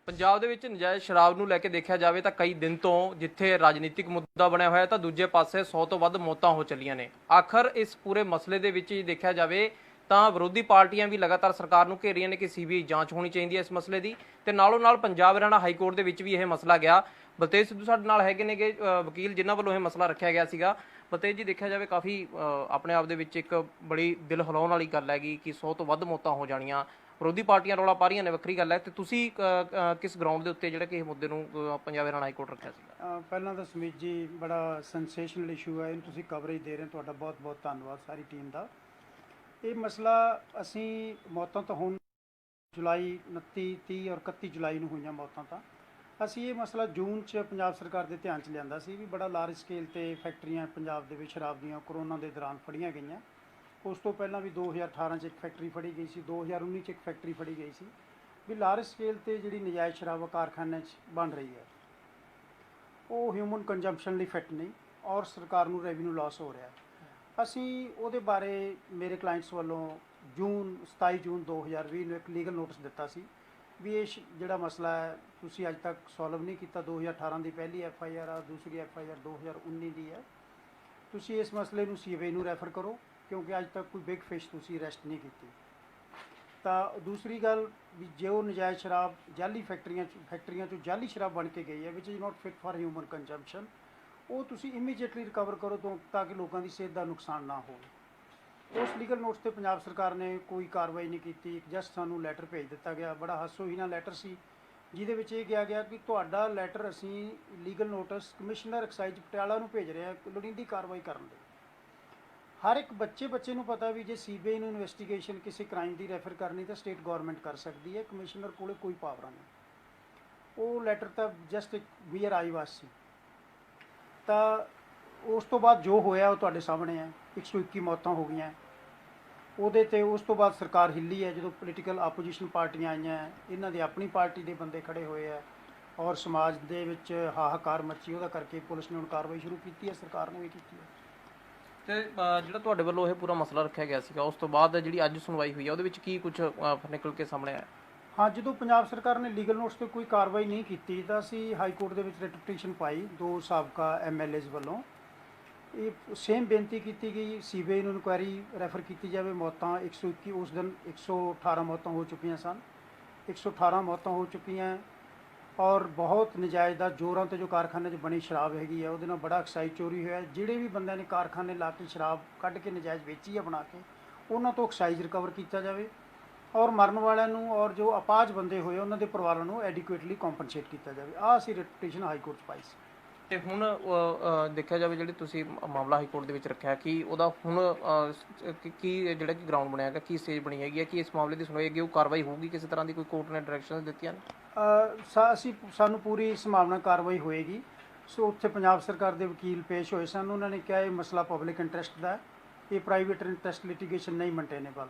ਪੰਜਾਬ ਦੇ ਵਿੱਚ ਨਜਾਇਜ਼ ਸ਼ਰਾਬ ਨੂੰ ਲੈ ਕੇ ਦੇਖਿਆ ਜਾਵੇ ਤਾਂ ਕਈ ਦਿਨ ਤੋਂ ਜਿੱਥੇ ਰਾਜਨੀਤਿਕ ਮੁੱਦਾ ਬਣਿਆ ਹੋਇਆ ਤਾਂ ਦੂਜੇ ਪਾਸੇ 100 ਤੋਂ ਵੱਧ ਮੌਤਾਂ ਹੋ ਚੱਲੀਆਂ ਨੇ। ਆਖਰ ਇਸ ਪੂਰੇ ਮਸਲੇ ਦੇ ਵਿੱਚ ਦੇਖਿਆ ਜਾਵੇ ਤਾਂ ਵਿਰੋਧੀ ਪਾਰਟੀਆਂ ਵੀ ਲਗਾਤਾਰ ਸਰਕਾਰ ਨੂੰ ਘੇਰ ਰਹੀਆਂ ਨੇ ਕਿ ਸੀਬੀਆਈ ਜਾਂਚ ਹੋਣੀ ਚਾਹੀਦੀ ਹੈ ਇਸ ਮਸਲੇ ਦੀ, ਤੇ ਨਾਲੋਂ ਨਾਲ ਪੰਜਾਬ ਹਰਿਆਣਾ ਹਾਈ ਕੋਰਟ ਦੇ ਵਿੱਚ ਵੀ ਇਹ ਮਸਲਾ ਗਿਆ। ਬਲਤੇਜ ਸਿੱਧੂ ਸਾਡੇ ਨਾਲ ਹੈਗੇ ਨੇਗੇ ਵਕੀਲ ਜਿਨ੍ਹਾਂ ਵੱਲੋਂ ਇਹ ਮਸਲਾ ਰੱਖਿਆ ਗਿਆ ਸੀਗਾ। ਬਲਤੇਜ ਜੀ, ਦੇਖਿਆ ਜਾਵੇ ਕਾਫੀ ਆਪਣੇ ਆਪ ਦੇ ਵਿੱਚ ਇੱਕ ਬੜੀ ਦਿਲ ਹਿਲਾਉਣ ਵਾਲੀ ਗੱਲ ਹੈਗੀ ਕਿ 100 ਤੋਂ ਵੱਧ ਮੌਤਾਂ ਹੋ ਜਾਣੀਆਂ। ਵਿਰੋਧੀ ਪਾਰਟੀਆਂ ਰੌਲਾ ਪਾ ਰਹੀਆਂ ਨੇ, ਵੱਖਰੀ ਗੱਲ ਹੈ, ਤੇ ਤੁਸੀਂ ਕਿਸ ਗਰਾਊਂਡ ਦੇ ਉੱਤੇ ਜਿਹੜਾ ਕਿ ਇਹ ਮੁੱਦੇ ਨੂੰ ਪੰਜਾਬ ਹਰਿਆਣਾ ਹਾਈ ਕੋਰਟ ਰੱਖਿਆ ਸੀਗਾ? ਪਹਿਲਾਂ ਤਾਂ ਸੁਮੀਤ ਜੀ, ਬੜਾ ਸੈਂਸੇਸ਼ਨਲ ਇਸ਼ੂ ਹੈ, ਇਹਨੂੰ ਤੁਸੀਂ ਕਵਰੇਜ ਦੇ ਰਹੇ ਹੋ, ਤੁਹਾਡਾ ਬਹੁਤ ਬਹੁਤ ਧੰਨਵਾਦ ਸਾਰੀ ਟੀਮ ਦਾ। ਇਹ ਮਸਲਾ ਅਸੀਂ ਮੌਤਾਂ ਤਾਂ ਹੁਣ ਜੁਲਾਈ 29, 30 ਔਰ 31 ਜੁਲਾਈ ਨੂੰ ਹੋਈਆਂ ਮੌਤਾਂ ਤਾਂ ਅਸੀਂ ਇਹ ਮਸਲਾ ਜੂਨ 'ਚ ਪੰਜਾਬ ਸਰਕਾਰ ਦੇ ਧਿਆਨ 'ਚ ਲਿਆਂਦਾ ਸੀ ਵੀ ਬੜਾ ਲਾਰਜ ਸਕੇਲ 'ਤੇ ਫੈਕਟਰੀਆਂ ਪੰਜਾਬ ਦੇ ਵਿੱਚ ਸ਼ਰਾਬ ਦੀਆਂ ਕਰੋਨਾ ਦੇ ਦੌਰਾਨ ਫੜੀਆਂ ਗਈਆਂ। ਉਸ ਤੋਂ ਪਹਿਲਾਂ ਵੀ 2018 'ਚ ਇੱਕ ਫੈਕਟਰੀ ਫੜੀ ਗਈ ਸੀ, 2019 'ਚ ਇੱਕ ਫੈਕਟਰੀ ਫੜੀ ਗਈ ਸੀ। ਵੀ ਲਾਰਜ ਸਕੇਲ 'ਤੇ ਜਿਹੜੀ ਨਜਾਇਜ਼ ਸ਼ਰਾਬ ਕਾਰਖਾਨਿਆਂ 'ਚ ਬਣ ਰਹੀ ਹੈ ਉਹ ਹਿਊਮਨ ਕੰਜ਼ੰਪਸ਼ਨ ਲਈ ਫਿੱਟ ਨਹੀਂ ਔਰ ਸਰਕਾਰ ਨੂੰ ਰੈਵਨਿਊ ਲਾਸ ਹੋ ਰਿਹਾ। ਅਸੀਂ ਉਹਦੇ ਬਾਰੇ ਮੇਰੇ ਕਲਾਇੰਟਸ ਵੱਲੋਂ 27 ਜੂਨ 2020 ਨੂੰ ਇੱਕ ਲੀਗਲ ਨੋਟਿਸ ਦਿੱਤਾ ਸੀ ਵੀ ਇਹ ਜਿਹੜਾ ਮਸਲਾ ਹੈ ਤੁਸੀਂ ਅੱਜ ਤੱਕ ਸੋਲਵ ਨਹੀਂ ਕੀਤਾ। 2018 ਦੀ ਪਹਿਲੀ FIR ਆ, ਦੂਸਰੀ FIR 2019 ਦੀ ਹੈ। ਤੁਸੀਂ ਇਸ ਮਸਲੇ ਨੂੰ CBI ਨੂੰ ਰੈਫਰ ਕਰੋ ਕਿਉਂਕਿ ਅੱਜ ਤੱਕ ਕੋਈ ਬਿਗ ਫਿਸ਼ ਤੁਸੀਂ ਅਰੈਸਟ ਨਹੀਂ ਕੀਤੀ। ਤਾਂ ਦੂਸਰੀ ਗੱਲ ਵੀ ਜੇ ਉਹ ਨਜਾਇਜ਼ ਸ਼ਰਾਬ ਜਾਲੀ ਫੈਕਟਰੀਆਂ 'ਚੋਂ ਜਾਲੀ ਸ਼ਰਾਬ ਬਣ ਕੇ ਗਈ ਹੈ ਵਿਚ is not fit for human consumption, ਉਹ ਤੁਸੀਂ ਇਮੀਡੀਏਟਲੀ ਰਿਕਵਰ ਕਰੋ ਤਾਂ ਕਿ ਲੋਕਾਂ ਦੀ ਸਿਹਤ ਦਾ ਨੁਕਸਾਨ ਨਾ ਹੋਵੇ। ਉਸ ਲੀਗਲ ਨੋਟਿਸ 'ਤੇ ਪੰਜਾਬ ਸਰਕਾਰ ਨੇ ਕੋਈ ਕਾਰਵਾਈ ਨਹੀਂ ਕੀਤੀ। ਜਸਟ ਸਾਨੂੰ ਲੈਟਰ ਭੇਜ ਦਿੱਤਾ ਗਿਆ, ਬੜਾ ਹਾਸੋਹੀਣਾ ਲੈਟਰ ਸੀ, ਜਿਹਦੇ ਵਿੱਚ ਇਹ ਕਿਹਾ ਗਿਆ ਕਿ ਤੁਹਾਡਾ ਲੈਟਰ ਅਸੀਂ legal notice commissioner excise Patiala ਨੂੰ ਭੇਜ ਰਹੇ ਹਾਂ ਲੋੜੀਂਦੀ ਕਾਰਵਾਈ ਕਰਨ ਲਈ। ਹਰ ਇੱਕ ਬੱਚੇ ਨੂੰ ਪਤਾ ਵੀ ਜੇ CBI ਨੂੰ ਇਨਵੈਸਟੀਗੇਸ਼ਨ ਕਿਸੇ ਕ੍ਰਾਈਮ ਦੀ ਰੈਫਰ ਕਰਨੀ ਤਾਂ ਸਟੇਟ ਗੌਰਮੈਂਟ ਕਰ ਸਕਦੀ ਹੈ, ਕਮਿਸ਼ਨਰ ਕੋਲ ਕੋਈ ਪਾਵਰ ਨਹੀਂ। ਉਹ ਲੈਟਰ ਤਾਂ ਜਸਟ ਇੱਕ ਵੀਅਰ ਆਈ ਵਾਸ ਸੀ। ਤਾਂ ਉਸ ਤੋਂ ਬਾਅਦ ਜੋ ਹੋਇਆ ਉਹ ਤੁਹਾਡੇ ਸਾਹਮਣੇ ਹੈ, 121 ਮੌਤਾਂ ਹੋ ਗਈਆਂ ਉਹਦੇ 'ਤੇ। ਉਸ ਤੋਂ ਬਾਅਦ ਸਰਕਾਰ ਹਿੱਲੀ ਹੈ ਜਦੋਂ ਪੋਲੀਟੀਕਲ ਆਪੋਜੀਸ਼ਨ ਪਾਰਟੀਆਂ ਆਈਆਂ, ਇਹਨਾਂ ਦੇ ਆਪਣੀ ਪਾਰਟੀ ਦੇ ਬੰਦੇ ਖੜੇ ਹੋਏ ਹੈ ਔਰ ਸਮਾਜ ਦੇ ਵਿੱਚ ਹਾਹਾਕਾਰ ਮੱਚੀ। ਉਹਦਾ ਕਰਕੇ ਪੁਲਿਸ ਨੇ ਹੁਣ ਕਾਰਵਾਈ ਸ਼ੁਰੂ ਕੀਤੀ ਹੈ, ਸਰਕਾਰ ਨੇ ਵੀ ਕੀਤੀ ਹੈ। ਤੇ ਜਿਹੜਾ ਤੁਹਾਡੇ ਵੱਲੋਂ ਇਹ ਪੂਰਾ ਮਸਲਾ ਰੱਖਿਆ ਗਿਆ ਸੀਗਾ ਉਸ ਤੋਂ ਬਾਅਦ ਜਿਹੜੀ ਅੱਜ ਸੁਣਵਾਈ ਹੋਈ ਹੈ ਉਹਦੇ ਵਿੱਚ ਕੀ ਕੁਝ ਨਿਕਲ ਕੇ ਸਾਹਮਣੇ ਆਇਆ? ਹਾਂ, ਜਦੋਂ ਪੰਜਾਬ ਸਰਕਾਰ ਨੇ ਲੀਗਲ ਨੋਟਿਸ 'ਤੇ ਕੋਈ ਕਾਰਵਾਈ ਨਹੀਂ ਕੀਤੀ ਤਾਂ ਅਸੀਂ ਹਾਈ ਕੋਰਟ ਦੇ ਵਿੱਚ ਰਿਟ ਪਟੀਸ਼ਨ ਪਾਈ 2 ਸਾਬਕਾ MLAs ਵੱਲੋਂ। ਇਹ ਸੇਮ ਬੇਨਤੀ ਕੀਤੀ ਗਈ CBI ਨੂੰ ਇਨਕੁਆਇਰੀ ਰੈਫਰ ਕੀਤੀ ਜਾਵੇ। ਮੌਤਾਂ 121, ਉਸ ਦਿਨ 118 ਮੌਤਾਂ ਹੋ ਚੁੱਕੀਆਂ ਸਨ, 118 ਮੌਤਾਂ ਹੋ ਚੁੱਕੀਆਂ ਔਰ ਬਹੁਤ ਨਜਾਇਜ਼ ਦਾ ਜ਼ੋਰਾਂ 'ਤੇ ਜੋ ਕਾਰਖਾਨੇ 'ਚ ਬਣੀ ਸ਼ਰਾਬ ਹੈਗੀ ਹੈ ਉਹਦੇ ਨਾਲ ਬੜਾ ਐਕਸਾਈਜ਼ ਚੋਰੀ ਹੋਇਆ। ਜਿਹੜੇ ਵੀ ਬੰਦਿਆਂ ਨੇ ਕਾਰਖਾਨੇ ਲਾ ਕੇ ਸ਼ਰਾਬ ਕੱਢ ਕੇ ਨਜਾਇਜ਼ ਵੇਚੀ ਹੈ ਬਣਾ ਕੇ, ਉਹਨਾਂ ਤੋਂ ਐਕਸਾਈਜ਼ ਰਿਕਵਰ ਕੀਤਾ ਜਾਵੇ ਔਰ ਮਰਨ ਵਾਲਿਆਂ ਨੂੰ ਔਰ ਜੋ ਅਪਾਹਜ ਬੰਦੇ ਹੋਏ ਉਹਨਾਂ ਦੇ ਪਰਿਵਾਰਾਂ ਨੂੰ ਐਡੀਕੁਏਟਲੀ ਕੰਪਨਸੇਟ ਕੀਤਾ ਜਾਵੇ। ਆਹ ਅਸੀਂ ਰਿਟ ਪਟੀਸ਼ਨ ਹਾਈ ਕੋਰਟ 'ਚ ਪਾਈ ਸੀ। ਤੇ ਹੁਣ ਦੇਖਿਆ ਜਾਵੇ ਜਿਹੜੀ ਤੁਸੀਂ ਮਾਮਲਾ ਹਾਈ ਕੋਰਟ ਦੇ ਵਿੱਚ ਰੱਖਿਆ ਕਿ ਉਹਦਾ ਹੁਣ ਕੀ ਜਿਹੜਾ ਕਿ ਗਰਾਊਂਡ ਬਣਿਆ ਹੈਗਾ, ਕੀ ਸਟੇਜ ਬਣੀ ਹੈਗੀ ਹੈ ਕਿ ਇਸ ਮਾਮਲੇ ਦੀ ਸੁਣਵਾਈ ਹੈਗੀ ਉਹ ਕਾਰਵਾਈ ਹੋਊਗੀ? ਕਿਸੇ ਤਰ੍ਹਾਂ ਦੀ ਕੋਈ ਕੋਰਟ ਨੇ ਡਾਇਰੈਕਸ਼ਨਸ ਦਿੱਤੀਆਂ ਨੇ? ਸਾਨੂੰ ਪੂਰੀ ਸੰਭਾਵਨਾ ਕਾਰਵਾਈ ਹੋਏਗੀ। ਸੋ ਉੱਥੇ ਪੰਜਾਬ ਸਰਕਾਰ ਦੇ ਵਕੀਲ ਪੇਸ਼ ਹੋਏ ਸਨ, ਉਹਨਾਂ ਨੇ ਕਿਹਾ ਇਹ ਮਸਲਾ ਪਬਲਿਕ ਇੰਟਰਸਟ ਦਾ ਹੈ, ਇਹ ਪ੍ਰਾਈਵੇਟ ਇੰਟਰਸਟ ਲਿਟੀਗੇਸ਼ਨ ਨਹੀਂ ਮੇਨਟੇਨੇਬਲ।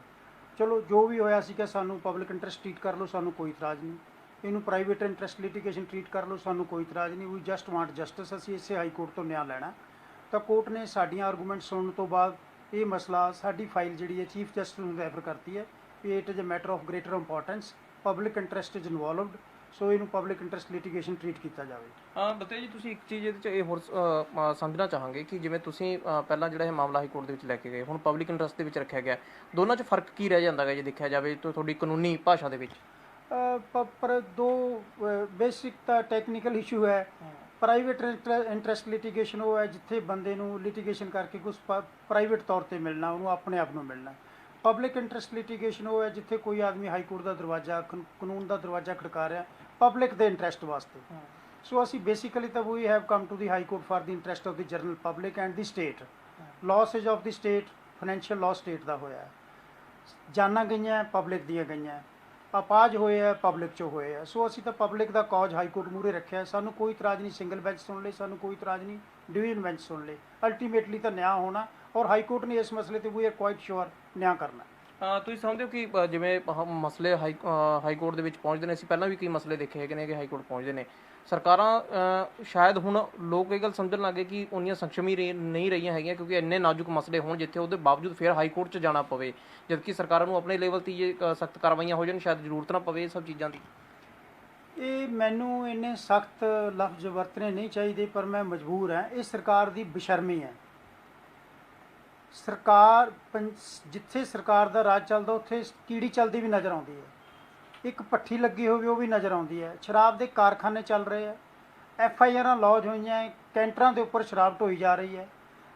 ਚਲੋ ਜੋ ਵੀ ਹੋਇਆ ਸੀ ਕਿ ਸਾਨੂੰ ਪਬਲਿਕ ਇੰਟਰਸਟ ਟਰੀਟ ਕਰ ਲਓ, ਸਾਨੂੰ ਕੋਈ ਇਤਰਾਜ਼ ਨਹੀਂ। ਇਹਨੂੰ ਪ੍ਰਾਈਵੇਟ ਇੰਟਰਸਟ ਲਿਟੀਗੇਸ਼ਨ ਟਰੀਟ ਕਰ ਲਓ, ਸਾਨੂੰ ਕੋਈ ਇਤਰਾਜ਼ ਨਹੀਂ। ਵੀ ਜਸਟ ਵਾਂਟ ਜਸਟਿਸ, ਅਸੀਂ ਇਸੇ ਹਾਈ ਕੋਰਟ ਤੋਂ ਨਿਆਂ ਲੈਣਾ। ਤਾਂ ਕੋਰਟ ਨੇ ਸਾਡੀਆਂ ਆਰਗੂਮੈਂਟ ਸੁਣਨ ਤੋਂ ਬਾਅਦ ਇਹ ਮਸਲਾ ਸਾਡੀ ਫਾਈਲ ਜਿਹੜੀ ਹੈ ਚੀਫ ਜਸਟਿਸ ਨੂੰ ਰੈਫਰ ਕਰਤੀ ਹੈ ਵੀ it is a matter of greater importance, public interest is involved, so ਇਹਨੂੰ ਪਬਲਿਕ ਇੰਟਰਸਟ ਲਿਟੀਗੇਸ਼ਨ ਟਰੀਟ ਕੀਤਾ ਜਾਵੇ। ਬਤੇ ਜੀ, ਤੁਸੀਂ ਇੱਕ ਚੀਜ਼ ਇਹਦੇ 'ਚ ਇਹ ਹੋਰ ਸਮਝਣਾ ਚਾਹਾਂਗੇ ਕਿ ਜਿਵੇਂ ਤੁਸੀਂ ਪਹਿਲਾਂ ਜਿਹੜਾ ਇਹ ਮਾਮਲਾ ਹਾਈ ਕੋਰਟ ਦੇ ਵਿੱਚ ਲੈ ਕੇ ਗਏ, ਹੁਣ ਪਬਲਿਕ ਇੰਟਰਸਟ ਦੇ ਵਿੱਚ ਰੱਖਿਆ ਗਿਆ, ਦੋਨਾਂ 'ਚ ਫਰਕ ਕੀ ਰਹਿ ਜਾਂਦਾ ਹੈ ਜੇ ਦੇਖਿਆ ਜਾਵੇ ਤਾਂ ਤੁਹਾਡੀ ਕਾਨੂੰਨੀ ਭਾਸ਼ਾ ਦੇ ਵਿੱਚ? ਪਰ ਦੋ ਬੇਸਿਕ ਤਾਂ ਟੈਕਨੀਕਲ ਇਸ਼ੂ ਹੈ। ਪ੍ਰਾਈਵੇਟ ਇੰਟਰਸਟ ਲਿਟੀਗੇਸ਼ਨ ਉਹ ਹੈ ਜਿੱਥੇ ਬੰਦੇ ਨੂੰ ਲਿਟੀਗੇਸ਼ਨ ਕਰਕੇ ਕੁਛ ਪ੍ਰਾਈਵੇਟ ਤੌਰ 'ਤੇ ਮਿਲਣਾ, ਉਹਨੂੰ ਆਪਣੇ ਆਪ ਨੂੰ ਮਿਲਣਾ। ਪਬਲਿਕ ਇੰਟਰਸਟ ਲਿਟੀਗੇਸ਼ਨ ਉਹ ਹੈ ਜਿੱਥੇ ਕੋਈ ਆਦਮੀ ਹਾਈ ਕੋਰਟ ਦਾ ਦਰਵਾਜ਼ਾ, ਕਾਨੂੰਨ ਦਾ ਦਰਵਾਜ਼ਾ ਖੜਕਾ ਰਿਹਾ ਪਬਲਿਕ ਦੇ ਇੰਟਰਸਟ ਵਾਸਤੇ। ਸੋ ਅਸੀਂ ਬੇਸਿਕਲੀ ਤਾਂ we have come to the high court for the interest of the general public and the state. Losses of the state, financial loss state ਦਾ ਹੋਇਆ ਹੈ, ਜਾਨਾਂ ਗਈਆਂ ਪਬਲਿਕ ਦੀਆਂ ਗਈਆਂ, ਅਪਾਜ ਹੋਏ ਹੈ ਪਬਲਿਕ 'ਚੋਂ ਹੋਏ ਹੈ। ਸੋ ਅਸੀਂ ਤਾਂ ਪਬਲਿਕ ਦਾ ਕੌਜ ਹਾਈ ਕੋਰਟ ਮੂਹਰੇ ਰੱਖਿਆ। ਸਾਨੂੰ ਕੋਈ ਇਤਰਾਜ਼ ਨਹੀਂ ਸਿੰਗਲ ਬੈਂਚ ਸੁਣ ਲਏ, ਸਾਨੂੰ ਕੋਈ ਇਤਰਾਜ਼ ਨਹੀਂ ਡਿਵੀਜ਼ਨ ਬੈਂਚ ਸੁਣ ਲਏ। ਅਲਟੀਮੇਟਲੀ ਤਾਂ ਨਿਆਂ ਹੋਣਾ ਔਰ ਹਾਈ ਕੋਰਟ ਨੇ ਇਸ ਮਸਲੇ 'ਤੇ ਵੀ ਆਰ ਕੁਆਇਟ ਸ਼ੋਰ ਨਿਆਂ ਕਰਨਾ। ਤੁਸੀਂ ਸਮਝਦੇ ਹੋ ਕਿ ਜਿਵੇਂ ਮਸਲੇ ਹਾਈ ਕੋਰਟ ਦੇ ਵਿੱਚ ਪਹੁੰਚਦੇ ਨੇ, ਅਸੀਂ ਪਹਿਲਾਂ ਵੀ ਕਈ ਮਸਲੇ ਦੇਖੇ ਹੈਗੇ ਨੇ ਕਿ ਹਾਈ ਕੋਰਟ ਪਹੁੰਚਦੇ ਨੇ, ਸਰਕਾਰਾਂ ਸ਼ਾਇਦ ਹੁਣ ਲੋਕ ਇਹ ਗੱਲ ਸਮਝਣ ਲੱਗੇ ਕਿ ਉਨੀਆਂ ਸક્ષਮੀ ਨਹੀਂ ਰਹੀਆਂ ਹੈਗੀਆਂ ਕਿਉਂਕਿ ਇੰਨੇ ਨਾਜ਼ੁਕ ਮਸਲੇ ਹੋਣ ਜਿੱਥੇ ਉਹਦੇ ਬਾਵਜੂਦ ਫਿਰ ਹਾਈ ਕੋਰਟ 'ਚ ਜਾਣਾ ਪਵੇ, ਜਦਕਿ ਸਰਕਾਰਾਂ ਨੂੰ ਆਪਣੇ ਲੈਵਲ 'ਤੇ ਜੇ ਸਖਤ ਕਾਰਵਾਈਆਂ ਹੋ ਜਾਣ ਸ਼ਾਇਦ ਜ਼ਰੂਰਤ ਨਾ ਪਵੇ ਇਹ ਸਭ ਚੀਜ਼ਾਂ ਦੀ। ਇਹ ਮੈਨੂੰ ਇੰਨੇ ਸਖਤ ਲਫ਼ਜ਼ ਵਰਤਣੇ ਨਹੀਂ ਚਾਹੀਦੇ, ਪਰ ਮੈਂ ਮਜਬੂਰ ਹਾਂ। ਇਹ ਸਰਕਾਰ ਦੀ ਬੇਸ਼ਰਮੀ ਹੈ। ਸਰਕਾਰ ਜਿੱਥੇ ਸਰਕਾਰ ਦਾ ਰਾਜ ਚੱਲਦਾ ਉੱਥੇ ਕੀੜੀ ਚੱਲਦੀ ਵੀ ਨਜ਼ਰ ਆਉਂਦੀ ਹੈ। ਇੱਕ ਭੱਠੀ ਲੱਗੀ ਹੋਵੇ ਉਹ ਵੀ ਨਜ਼ਰ ਆਉਂਦੀ ਹੈ। ਸ਼ਰਾਬ ਦੇ ਕਾਰਖਾਨੇ ਚੱਲ ਰਹੇ ਹੈ। FIRਾਂ ਲੌਜ ਹੋਈਆਂ, ਕੈਂਟਰਾਂ ਦੇ ਉੱਪਰ ਸ਼ਰਾਬ ਢੋਈ ਜਾ ਰਹੀ ਹੈ।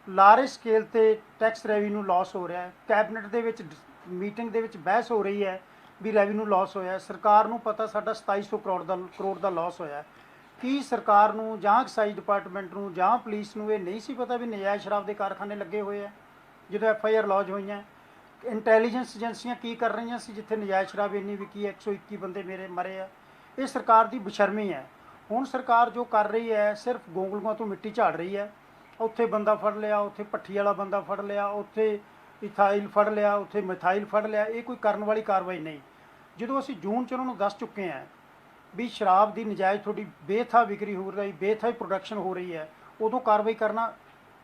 ਲਾਰਜ ਸਕੇਲ ਤੇ ਟੈਕਸ ਰੈਵਨਿਊ ਲਾਸ ਹੋ ਰਿਹਾ ਹੈ। ਕੈਬਨਿਟ ਦੇ ਵਿੱਚ ਮੀਟਿੰਗ ਦੇ ਵਿੱਚ ਬਹਿਸ ਹੋ ਰਹੀ ਹੈ ਵੀ ਰੈਵਨਿਊ ਲਾਸ ਹੋਇਆ। ਸਰਕਾਰ ਨੂੰ ਪਤਾ ਸਾਡਾ 2700 ਕਰੋੜ ਦਾ ਲਾਸ ਹੋਇਆ। ਕੀ ਸਰਕਾਰ ਨੂੰ ਜਾਂ ਐਕਸਾਈਜ਼ ਡਿਪਾਰਟਮੈਂਟ ਨੂੰ ਜਾਂ ਪੁਲਿਸ ਨੂੰ ਇਹ ਨਹੀਂ ਸੀ ਪਤਾ ਵੀ ਨਜਾਇਜ਼ ਸ਼ਰਾਬ ਦੇ ਕਾਰਖਾਨੇ ਲੱਗੇ ਹੋਏ ਆ ਜਦੋਂ FIR ਲੌਜ ਹੋਈਆਂ? ਇੰਟੈਲੀਜੈਂਸ ਏਜੰਸੀਆਂ ਕੀ ਕਰ ਰਹੀਆਂ ਸੀ ਜਿੱਥੇ ਨਜਾਇਜ਼ ਸ਼ਰਾਬ ਇੰਨੀ ਵਿਕੀ? 121 ਬੰਦੇ ਮੇਰੇ ਮਰੇ ਆ। ਇਹ ਸਰਕਾਰ ਦੀ ਬੇਸ਼ਰਮੀ ਹੈ। ਹੁਣ ਸਰਕਾਰ ਜੋ ਕਰ ਰਹੀ ਹੈ ਸਿਰਫ ਗੋਂਗਲੂਆਂ ਤੋਂ ਮਿੱਟੀ ਝਾੜ ਰਹੀ ਹੈ। ਉੱਥੇ ਬੰਦਾ ਫੜ ਲਿਆ, ਉੱਥੇ ਭੱਠੀ ਵਾਲਾ ਬੰਦਾ ਫੜ ਲਿਆ, ਉੱਥੇ ਇਥਾਈਲ ਫੜ ਲਿਆ, ਉੱਥੇ ਮਿਥਾਈਲ ਫੜ ਲਿਆ। ਇਹ ਕੋਈ ਕਰਨ ਵਾਲੀ ਕਾਰਵਾਈ ਨਹੀਂ। ਜਦੋਂ ਅਸੀਂ ਜੂਨ 'ਚ ਉਹਨਾਂ ਨੂੰ ਦੱਸ ਚੁੱਕੇ ਹਾਂ ਵੀ ਸ਼ਰਾਬ ਦੀ ਨਜਾਇਜ਼ ਤੁਹਾਡੀ ਬੇਥਾ ਵਿਕਰੀ ਹੋ ਰਹੀ, ਬੇਥਾ ਪ੍ਰੋਡਕਸ਼ਨ ਹੋ ਰਹੀ ਹੈ, ਉਦੋਂ ਕਾਰਵਾਈ ਕਰਨਾ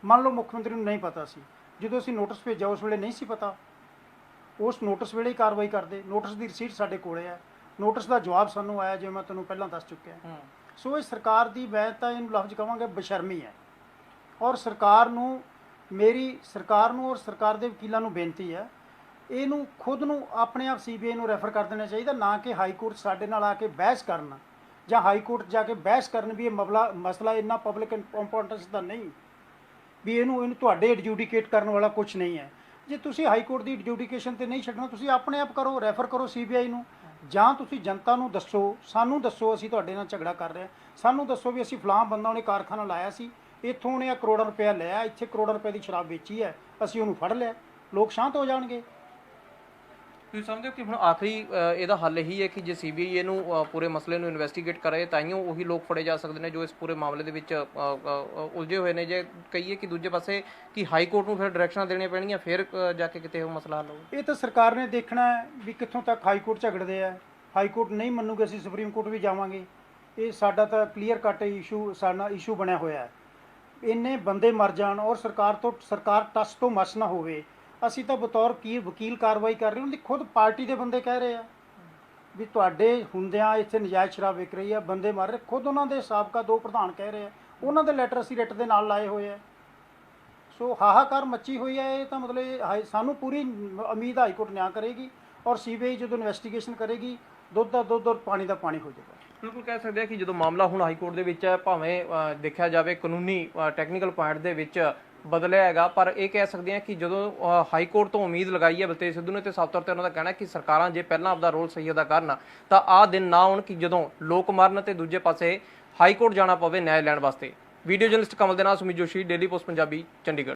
ਮੰਨ ਲਓ ਮੁੱਖ ਮੰਤਰੀ ਨੂੰ ਨਹੀਂ ਪਤਾ ਸੀ। ਜਦੋਂ ਅਸੀਂ ਨੋਟਿਸ ਭੇਜਿਆ ਉਸ ਵੇਲੇ ਨਹੀਂ ਸੀ ਪਤਾ। ਉਸ ਨੋਟਿਸ ਵੇਲੇ ਹੀ ਕਾਰਵਾਈ ਕਰਦੇ। ਨੋਟਿਸ ਦੀ ਰਸੀਦ ਸਾਡੇ ਕੋਲੇ ਹੈ। ਨੋਟਿਸ ਦਾ ਜਵਾਬ ਸਾਨੂੰ ਆਇਆ ਜਿਵੇਂ ਮੈਂ ਤੁਹਾਨੂੰ ਪਹਿਲਾਂ ਦੱਸ ਚੁੱਕਿਆ। ਸੋ ਇਹ ਸਰਕਾਰ ਦੀ, ਮੈਂ ਤਾਂ ਇਹਨੂੰ ਲਫ਼ਜ਼ ਕਹਾਂਗਾ, ਬੇਸ਼ਰਮੀ ਹੈ। ਔਰ ਸਰਕਾਰ ਨੂੰ ਔਰ ਸਰਕਾਰ ਦੇ ਵਕੀਲਾਂ ਨੂੰ ਬੇਨਤੀ ਹੈ, ਇਹਨੂੰ ਖੁਦ ਨੂੰ ਆਪਣੇ ਆਪ CBI ਨੂੰ ਰੈਫਰ ਕਰ ਦੇਣਾ ਚਾਹੀਦਾ, ਨਾ ਕਿ ਹਾਈ ਕੋਰਟ ਸਾਡੇ ਨਾਲ ਆ ਕੇ ਬਹਿਸ ਕਰਨ ਜਾਂ ਹਾਈ ਕੋਰਟ ਜਾ ਕੇ ਬਹਿਸ ਕਰਨ ਵੀ ਇਹ ਮਸਲਾ ਇੰਨਾ ਪਬਲਿਕ ਇੰਪੋਰਟੈਂਸ ਦਾ ਨਹੀਂ ਵੀ ਇਹਨੂੰ ਤੁਹਾਡੇ ਐਡਜੂਡੀਕੇਟ ਕਰਨ ਵਾਲਾ ਕੁਝ ਨਹੀਂ ਹੈ। ਜੇ ਤੁਸੀਂ ਹਾਈ ਕੋਰਟ ਦੀ ਐਡਜੂਡੀਕੇਸ਼ਨ ਤੇ ਨਹੀਂ ਛੱਡਣਾ, ਤੁਸੀਂ ਆਪਣੇ ਆਪ ਕਰੋ, ਰੈਫਰ ਕਰੋ CBI ਨੂੰ। ਜਾਂ ਤੁਸੀਂ ਜਨਤਾ ਨੂੰ ਦੱਸੋ, ਸਾਨੂੰ ਦੱਸੋ ਅਸੀਂ ਤੁਹਾਡੇ ਨਾਲ ਝਗੜਾ ਕਰ ਰਹੇ ਹਾਂ, ਸਾਨੂੰ ਦੱਸੋ ਵੀ ਅਸੀਂ ਫਲਾਂ ਬੰਦਾ ਉਹਨੇ ਕਾਰਖਾਨਾ ਲਾਇਆ ਸੀ, ਇੱਥੋਂ ਉਹਨੇ ਕਰੋੜਾਂ ਰੁਪਇਆ ਲਿਆ, ਇੱਥੇ ਕਰੋੜਾਂ ਰੁਪਏ ਦੀ ਸ਼ਰਾਬ ਵੇਚੀ ਹੈ, ਅਸੀਂ ਉਹਨੂੰ ਫੜ ਲਿਆ, ਲੋਕ ਸ਼ਾਂਤ ਹੋ ਜਾਣਗੇ। ਤੁਸੀਂ ਸਮਝਦੇ ਹੋ ਕਿ ਹੁਣ ਆਖਰੀ ਇਹਦਾ ਹੱਲ ਇਹੀ ਹੈ ਕਿ ਜੇ CBI ਇਹਨੂੰ ਪੂਰੇ ਮਸਲੇ ਨੂੰ ਇਨਵੈਸਟੀਗੇਟ ਕਰੇ ਤਾਈਓ ਉਹੀ ਲੋਕ ਫੜੇ ਜਾ ਸਕਦੇ ਨੇ ਜੋ ਇਸ ਪੂਰੇ ਮਾਮਲੇ ਦੇ ਵਿੱਚ ਉਲਝੇ ਹੋਏ ਨੇ? ਜੇ ਕਹੀਏ ਕਿ ਦੂਜੇ ਪਾਸੇ ਕਿ ਹਾਈ ਕੋਰਟ ਨੂੰ ਫਿਰ ਡਾਇਰੈਕਸ਼ਨਾਂ ਦੇਣੀਆਂ ਪੈਣਗੀਆਂ, ਫਿਰ ਜਾ ਕੇ ਕਿਤੇ ਉਹ ਮਸਲਾ ਹੱਲ ਹੋਊ? ਇਹ ਤਾਂ ਸਰਕਾਰ ਨੇ ਦੇਖਣਾ ਹੈ ਵੀ ਕਿੱਥੋਂ ਤੱਕ ਹਾਈ ਕੋਰਟ ਝਗੜਦੇ ਆ। ਹਾਈ ਕੋਰਟ ਨਹੀਂ ਮੰਨੂਗੇ, ਅਸੀਂ ਸੁਪਰੀਮ ਕੋਰਟ ਵੀ ਜਾਵਾਂਗੇ। ਇਹ ਸਾਡਾ ਤਾਂ ਕਲੀਅਰ ਕੱਟ ਸਾਡਾ ਇਸ਼ੂ ਬਣਿਆ ਹੋਇਆ ਹੈ। ਇੰਨੇ ਬੰਦੇ ਮਰ ਜਾਣ ਔਰ ਸਰਕਾਰ ਟਸ ਤੋਂ ਮਸ ਨਾ ਹੋਵੇ। ਅਸੀਂ ਤਾਂ ਬਤੌਰ ਵਕੀਲ ਕਾਰਵਾਈ ਕਰ ਰਹੇ ਹਾਂ। ਉਹਦੀ ਖੁਦ ਪਾਰਟੀ ਦੇ ਬੰਦੇ ਕਹਿ ਰਹੇ ਆ ਵੀ ਤੁਹਾਡੇ ਹੁੰਦਿਆਂ ਇੱਥੇ ਨਜਾਇਜ਼ ਸ਼ਰਾਬ ਵਿਕ ਰਹੀ ਆ, ਬੰਦੇ ਮਰ ਰਹੇ। ਖੁਦ ਉਹਨਾਂ ਦੇ ਸਾਬਕਾ 2 ਪ੍ਰਧਾਨ ਕਹਿ ਰਹੇ ਆ। ਉਹਨਾਂ ਦੇ ਲੈਟਰ ਅਸੀਂ ਰਿਟ ਦੇ ਨਾਲ ਲਾਏ ਹੋਏ ਆ। ਸੋ ਹਾਹਾਕਾਰ ਮੱਚੀ ਹੋਈ ਹੈ। ਇਹ ਤਾਂ ਮਤਲਬ ਸਾਨੂੰ ਪੂਰੀ ਉਮੀਦ ਹਾਈ ਕੋਰਟ ਨਿਆਂ ਕਰੇਗੀ ਔਰ CBI ਜਦੋਂ ਇਨਵੈਸਟੀਗੇਸ਼ਨ ਕਰੇਗੀ ਦੁੱਧ ਦਾ ਦੁੱਧ ਔਰ ਪਾਣੀ ਦਾ ਪਾਣੀ ਹੋ ਜਾਏਗਾ। ਬਿਲਕੁਲ ਕਹਿ ਸਕਦੇ ਆ ਕਿ ਜਦੋਂ ਮਾਮਲਾ ਹੁਣ ਹਾਈ ਕੋਰਟ ਦੇ ਵਿੱਚ ਹੈ, ਭਾਵੇਂ ਦੇਖਿਆ ਜਾਵੇ ਕਾਨੂੰਨੀ ਟੈਕਨੀਕਲ ਪੁਆਇੰਟ ਦੇ ਵਿੱਚ ਬਦਲਿਆ ਹੈਗਾ, ਪਰ ਇਹ ਕਹਿ ਸਕਦੇ ਆ ਕਿ ਜਦੋਂ ਹਾਈ ਕੋਰਟ ਤੋਂ ਉਮੀਦ ਲਗਾਈ ਹੈ ਬਲਤੇਜ ਸਿੱਧੂ ਨੇ, ਤੇ ਸਾਫ਼ ਤੌਰ ਤੇ ਉਹਨਾਂ ਦਾ ਕਹਿਣਾ ਕਿ ਸਰਕਾਰਾਂ ਜੇ ਪਹਿਲਾਂ ਆਪਦਾ ਰੋਲ ਸਹੀ ਅਦਾ ਕਰਨ ਤਾਂ ਆਹ ਦਿਨ ਨਾ ਆਉਣ ਕਿ ਜਦੋਂ ਲੋਕ ਮਰਨ ਤੇ ਦੂਜੇ ਪਾਸੇ ਹਾਈ ਕੋਰਟ ਜਾਣਾ ਪਵੇ ਨਿਆਂ ਲੈਣ ਵਾਸਤੇ। ਵੀਡੀਓ ਜਰਨਲਿਸਟ ਕਮਲ ਦੇ ਨਾਲ ਸੁਮਿਤ ਜੋਸ਼ੀ, ਡੇਲੀ ਪੋਸਟ ਪੰਜਾਬੀ, ਚੰਡੀਗੜ੍ਹ।